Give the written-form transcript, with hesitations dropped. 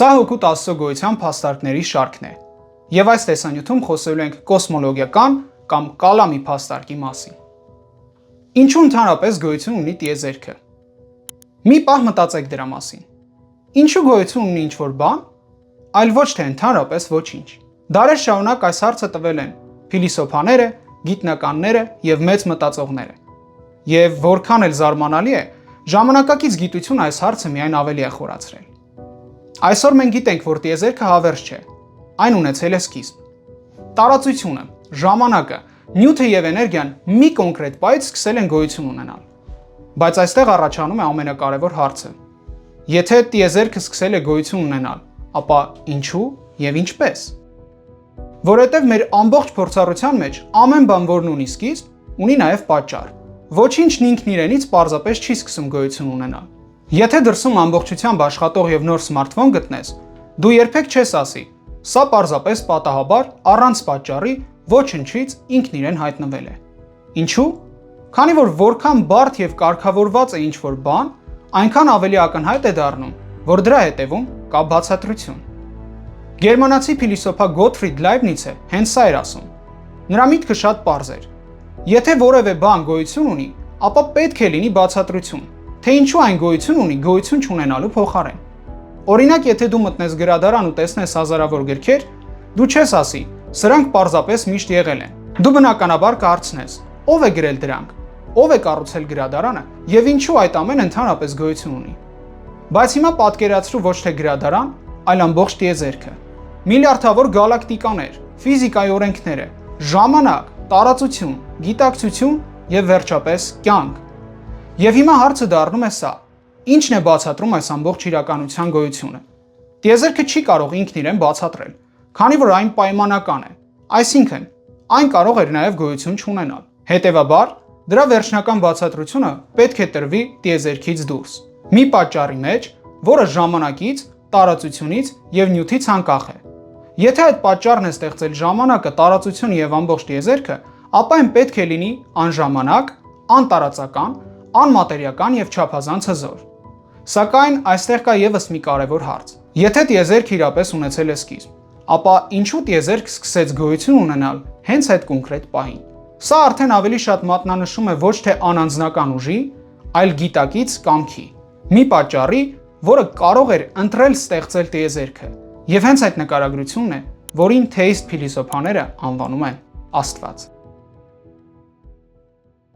Սա հօգուտ Աստծո գոյության փաստարկների շարքն է, եւ այս տեսանյութում խոսելու ենք կոսմոլոգիական կամ կալամի փաստարկի մասին։ Ինչու ընդհանրապես գոյություն ունի տիեզերքը։ Մի պահ մտածեք դրա մասին։ Ինչու գոյություն ունի ինչ-որ բան, այլ ոչ թե ընդհանրապես ոչինչ։ Դարեր շարունակ այս հարցը տվել են փիլիսոփաները, գիտնականները եւ մեծ մտածողները։ Եվ որքան էլ զարմանալի է, ժամանակակից գիտությունը այս հարցը միայն ավելի է խորացրել։ Այսօր մենք գիտենք, որ տիեզերքը հավերժ չէ, այն ունեցել է սկիզբ։ Տարածությունը, ժամանակը, նյութը եւ էներգիան մի կոնկրետ պահից սկսել են գոյություն ունենալ։ Բայց այստեղ առաջանում է ամենակարևոր հարցը։ Եթե տիեզերքը սկսել է գոյություն ունենալ, ապա ինչու եւ ինչպես։ Որովհետեւ մեր ամբողջ փորձառության մեջ ամեն բան, որն ունի սկիզբ, ունի նաեւ պատճառ։ Ոչինչն ինքն իրենից պարզապես չի սկսում գոյություն ունենալ։ Եթե դրսում ամբողջությամբ աշխատող եւ նոր սմարթֆոն գտնես, դու երբեք չես ասի. սա պարզապես պատահաբար առանց պատճառի ոչնչից ինքն իրեն հայտնվել է։ Ինչու՞։ Քանի որ որքան բարդ եւ կարգավորված է ինչ-որ բան, այնքան ավելի ակնհայտ է դառնում, որ դրա հետևում կա բացատրություն։ Գերմանացի փիլիսոփա Գոթֆրիդ Լայբնիցը հենց սա էր ասում։ Նրա միտքը շատ պարզ էր։ Եթե որևէ բան գոյություն ունի, ապա պետք է լինի բացատրություն, թե ինչու այն գոյություն ունի գոյություն չունենալու փոխարեն։ Օրինակ, եթե դու մտնես գրադարան ու տեսնես հազարավոր գրքեր, դու չես ասի. սրանք պարզապես միշտ եղել են։ Դու բնականաբար կհարցնես. ով է գրել դրանք, ով է կառուցել գրադարանը եւ ինչու այդ ամենը ընդհանրապես գոյություն ունի։ Բայց հիմա պատկերացրու ոչ թե գրադարան, այլ ամբողջ տիեզերքը։ Միլիարդավոր գալակտիկաներ, ֆիզիկայի օրենքները, ժամանակ, տարածություն, գիտակցություն եւ վերջապես կյանք։ Եվ հիմա հարցը դառնում է սա. ի՞նչն է բացատրում այս ամբողջ իրականության գոյությունը։ Տիեզերքը չի կարող ինքն իրեն բացատրել, քանի որ այն պայմանական է, այսինքն այն կարող էր նաև գոյություն չունենալ։ Հետևաբար, դրա վերջնական բացատրությունը պետք է տրվի տիեզերքից դուրս, մի պատճառի մեջ, որը ժամանակից, տարածությունից եւ նյութից անկախ է։ Եթե այդ պատճառն է ստեղծել ժամանակը, տարածությունը եւ ամբողջ տիեզերքը, ապա այն պետք է լինի անժամանակ, անտարածական, անմատերիական եւ չափազանց հզոր։ Սակայն այստեղ կա եւս մի կարևոր հարց։ Եթե տիեզերքը իրապես ունեցել է սկիզբ, ապա ինչու տիեզերքը սկսեց գոյություն ունենալ հենց այդ կոնկրետ պահին։ Սա արդեն ավելի շատ մատնանշում է ոչ թե անանձնական ուժի, այլ գիտակից կամքի։ Մի պատճառի, որը կարող էր ընտրել ստեղծել տիեզերքը։ Եվ հենց այդ նկարագրությունն է, որին թեիստ փիլիսոփաները անվանում են Աստված։